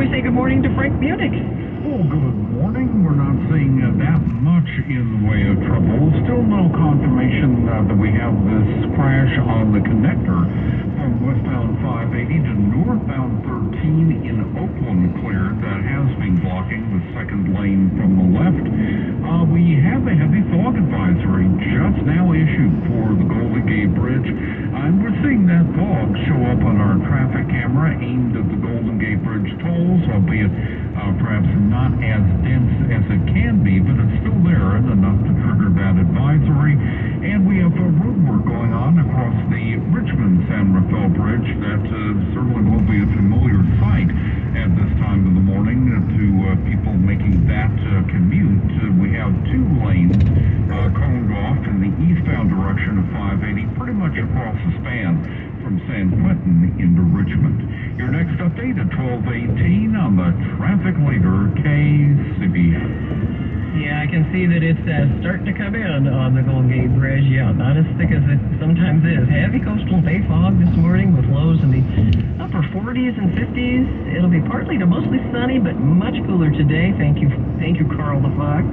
we say good morning to Frank Munich. Oh, good morning. We're not seeing that much in the way of trouble. Still no confirmation that we have this crash on the connector from westbound 580 to northbound 13 in Oakland cleared. That has been blocking the second lane from the left. We have a heavy fog advisory just now issued for the Golden Gate Bridge. And we're seeing that fog show up on our traffic camera aimed at the Golden Gate Bridge tolls, albeit perhaps not as dense as it can be, but it's still there and enough to trigger that advisory. And we have road work going on across the Richmond-San Rafael Bridge. That certainly will be a familiar sight at this time of the morning to people making that commute. We have two lanes coned off in the eastbound direction of 580, pretty much across the span from San Quentin into Richmond. Your next update at 12:18 on the traffic leader, KCBS. Yeah, I can see that it's starting to come in on the Golden Gate Bridge. Yeah, not as thick as it sometimes is. Heavy coastal bay fog this morning with lows in the upper 40s and 50s. It'll be partly to mostly sunny, but much cooler today. Thank you, Carl the Fog.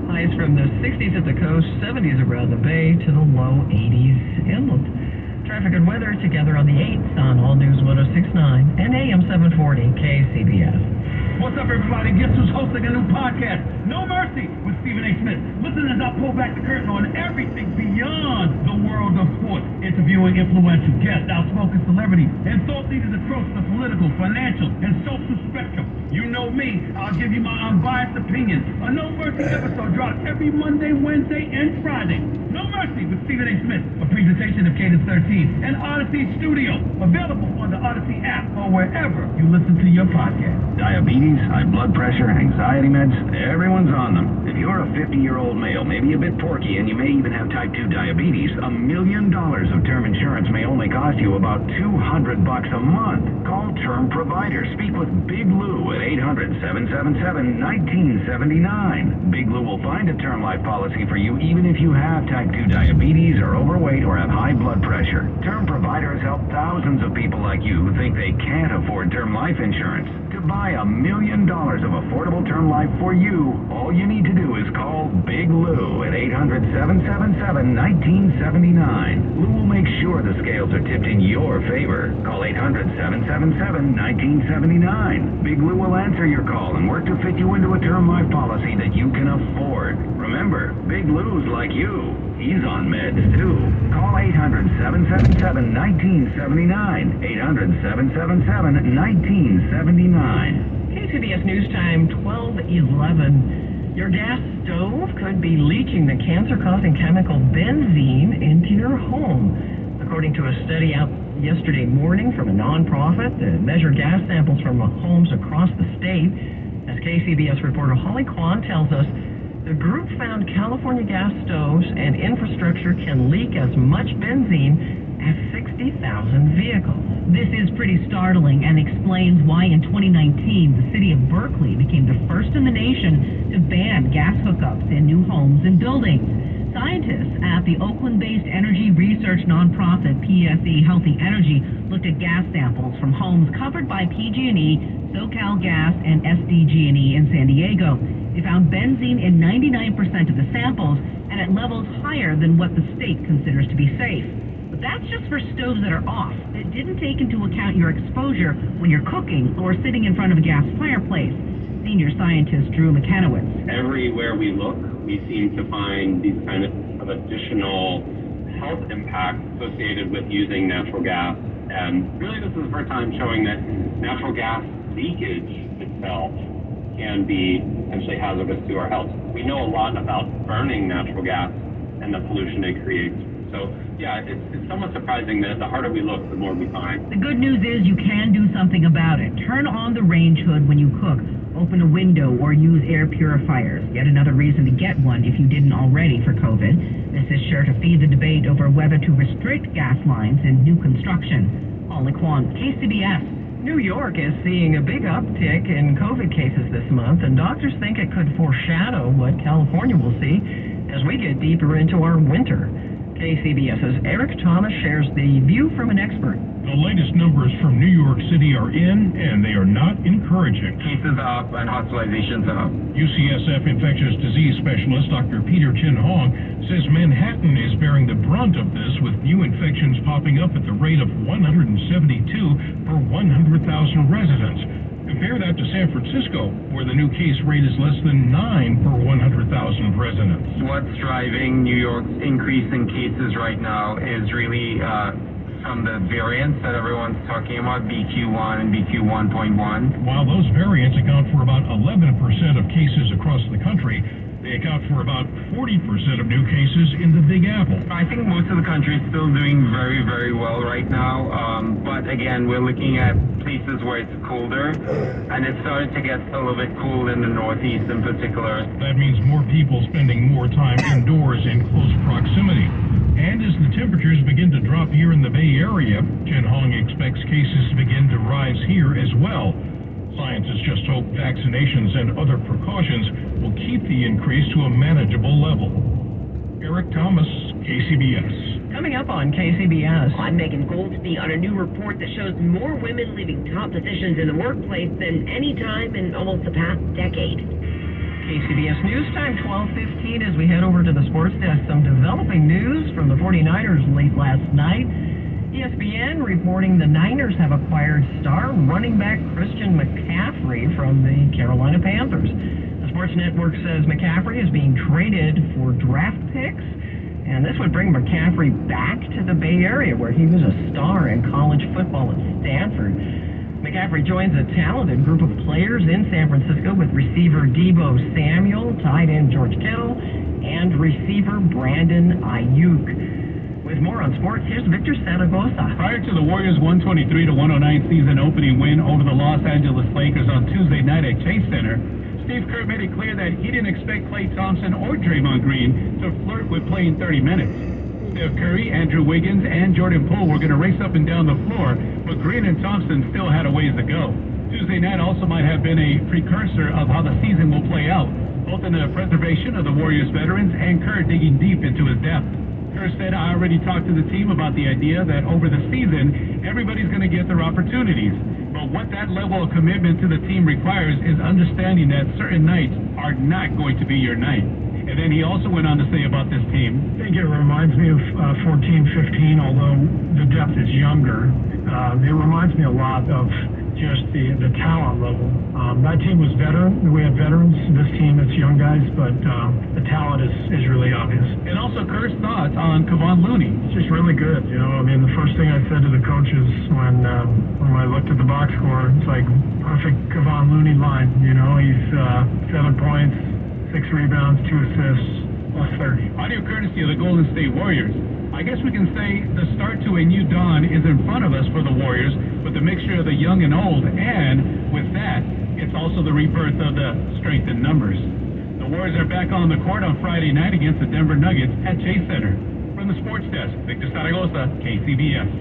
Highs from the 60s at the coast, 70s around the bay, to the low 80s inland. Traffic and weather together on the 8th on All News 106.9 and AM 740 KCBS. What's up, everybody? Guess who's hosting a new podcast? No Mercy with Stephen A. Smith. Listen as I pull back the curtain on everything beyond the world of sports. Interviewing influential guests, outspoken celebrities, and thought leaders across the political, financial, and social spectrum. You know me. I'll give you my unbiased opinion. A No Mercy episode drops every Monday, Wednesday, and Friday. No Mercy with Stephen A. Smith, a presentation of Cadence 13 and Odyssey Studio. Available on the Odyssey app or wherever you listen to your podcast. Diabetes, high blood pressure, anxiety meds, everyone's on them. If you're a 50-year-old male, maybe a bit porky, and you may even have type 2 diabetes, $1 million of term insurance may only cost you about $200 a month. Call Term Provider. Speak with Big Lou at 800-777-1979. Big Lou will find a term life policy for you even if you have type 2 diabetes, are overweight, or have high blood pressure. Term Provider has helped thousands of people like you who think they can't afford term life insurance. To buy $1 million of affordable term life for you, all you need to do is call Big Lou at 800-777-1979. Lou will make sure the scales are tipped in your favor. Call 800-777-1979. Big Lou will answer your call and work to fit you into a term life policy that you can afford. Remember, Big Lou's like you. He's on meds too. Call 800-777-1979. 800-777-1979. KCBS News Time, 12:11. Your gas stove could be leaching the cancer-causing chemical benzene into your home. According to a study out yesterday morning from a nonprofit that measured gas samples from homes across the state, as KCBS reporter Holly Kwan tells us, the group found California gas stoves and infrastructure can leak as much benzene as 60,000 vehicles. This is pretty startling and explains why in 2019 the city of Berkeley became the first in the nation to ban gas hookups in new homes and buildings. Scientists at the Oakland-based energy research nonprofit PSE Healthy Energy looked at gas samples from homes covered by PG&E, SoCal Gas, and SDG&E in San Diego. They found benzene in 99% of the samples and at levels higher than what the state considers to be safe. But that's just for stoves that are off. It didn't take into account your exposure when you're cooking or sitting in front of a gas fireplace. Senior scientist Drew McKenowitz. Everywhere we look, we seem to find these kind of additional health impacts associated with using natural gas. And really this is the first time showing that natural gas leakage itself can be potentially hazardous to our health. We know a lot about burning natural gas and the pollution it creates. So, yeah, it's somewhat surprising that the harder we look, the more we find. The good news is you can do something about it. Turn on the range hood when you cook, open a window, or use air purifiers. Yet another reason to get one if you didn't already for COVID. This is sure to feed the debate over whether to restrict gas lines in new construction. Holly Kwan, KCBS. New York is seeing a big uptick in COVID cases this month, and doctors think it could foreshadow what California will see as we get deeper into our winter. KCBS's Eric Thomas shares the view from an expert. The latest numbers from New York City are in, and they are not encouraging. Cases are up and hospitalizations are up. UCSF infectious disease specialist Dr. Peter Chin Hong says Manhattan is bearing the brunt of this, with new infections popping up at the rate of 172 per 100,000 residents. Compare that to San Francisco, where the new case rate is less than 9 per 100,000 residents. What's driving New York's increase in cases right now is really from the variants that everyone's talking about, BQ1 and BQ1.1. While those variants account for about 11% of cases across the country, they account for about 40% of new cases in the Big Apple. I think most of the country is still doing very, very well right now. But again, we're looking at places where it's colder, and it's starting to get a little bit cool in the Northeast in particular. That means more people spending more time indoors in close proximity. And as the temperatures begin to drop here in the Bay Area, Chen Hong expects cases to begin to rise here as well. Scientists just hope vaccinations and other precautions will keep the increase to a manageable level. Eric Thomas, KCBS. Coming up on KCBS. I'm Megan Goldstein on a new report that shows more women leaving top positions in the workplace than any time in almost the past decade. KCBS News Time, 12:15, as we head over to the sports desk. Some developing news from the 49ers late last night. ESPN reporting the Niners have acquired star running back Christian McCaffrey from the Carolina Panthers. The Sports Network says McCaffrey is being traded for draft picks, and this would bring McCaffrey back to the Bay Area, where he was a star in college football at Stanford. McCaffrey joins a talented group of players in San Francisco with receiver Deebo Samuel, tight end George Kittle, and receiver Brandon Ayuk. With more on sports, here's Victor Saragosa. Prior to the Warriors' 123-109 season opening win over the Los Angeles Lakers on Tuesday night at Chase Center, Steve Kerr made it clear that he didn't expect Klay Thompson or Draymond Green to flirt with playing 30 minutes. Steph Curry, Andrew Wiggins, and Jordan Poole were going to race up and down the floor, but Green and Thompson still had a ways to go. Tuesday night also might have been a precursor of how the season will play out, both in the preservation of the Warriors veterans and Kerr digging deep into his depth. Kerr said, I already talked to the team about the idea that over the season, everybody's going to get their opportunities. But what that level of commitment to the team requires is understanding that certain nights are not going to be your night. And then he also went on to say about this team, I think it reminds me of 14-15, although the depth is younger. It reminds me a lot of just the talent level. That team was veteran. We had veterans. This team, it's young guys, but the talent is really obvious. And also Kerr's thoughts on Kevon Looney. It's just really good. You know, I mean, the first thing I said to the coaches when I looked at the box score, it's like perfect Kevon Looney line. You know, he's 7 points, 6 rebounds, 2 assists, plus 30. Audio courtesy of the Golden State Warriors. I guess we can say the start to a new dawn is in front of us for the Warriors, with the mixture of the young and old, and with that, it's also the rebirth of the strength in numbers. The Warriors are back on the court on Friday night against the Denver Nuggets at Chase Center. From the Sports Desk, Victor Saragosa, KCBS.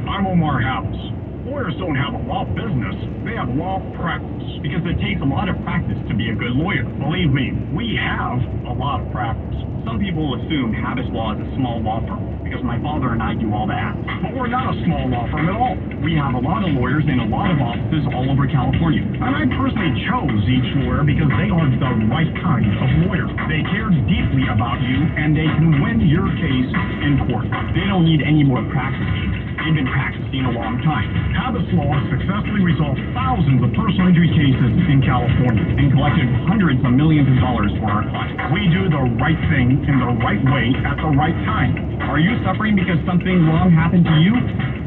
I'm Omar House. Lawyers don't have a law business, they have law practice, because it takes a lot of practice to be a good lawyer. Believe me, we have a lot of practice. Some people assume Habis Law is a small law firm, because my father and I do all that. But we're not a small law firm at all. We have a lot of lawyers in a lot of offices all over California. And I personally chose each lawyer because they are the right kind of lawyer. They care deeply about you, and they can win your case in court. They don't need any more practice. They've been practicing a long time. Habis Law successfully resolved thousands of personal injury cases in California and collected hundreds of millions of dollars for our clients. We do the right thing in the right way at the right time. Are you suffering because something wrong happened to you?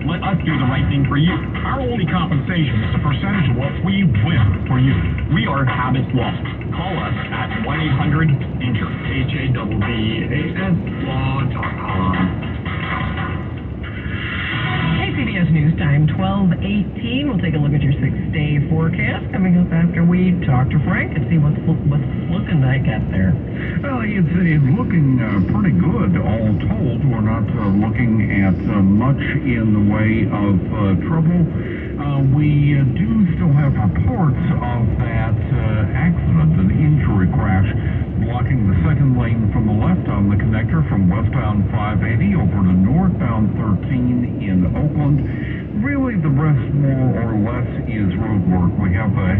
Let us do the right thing for you. Our only compensation is a percentage of what we win for you. We are Habis Law. Call us at 1-800-INJURE, HABBAS law.com. KCBS News Time, 12:18. We'll take a look at your 6-day forecast coming up after we talk to Frank and see what's looking like out there. Well, it's looking pretty good, all told. We're not looking at much in the way of trouble. We do still have reports of that accident, an injury crash, blocking the second lane from the left on the connector from westbound 580 over to northbound westbound 13 in Oakland. Really, the rest more or less is road work. We have a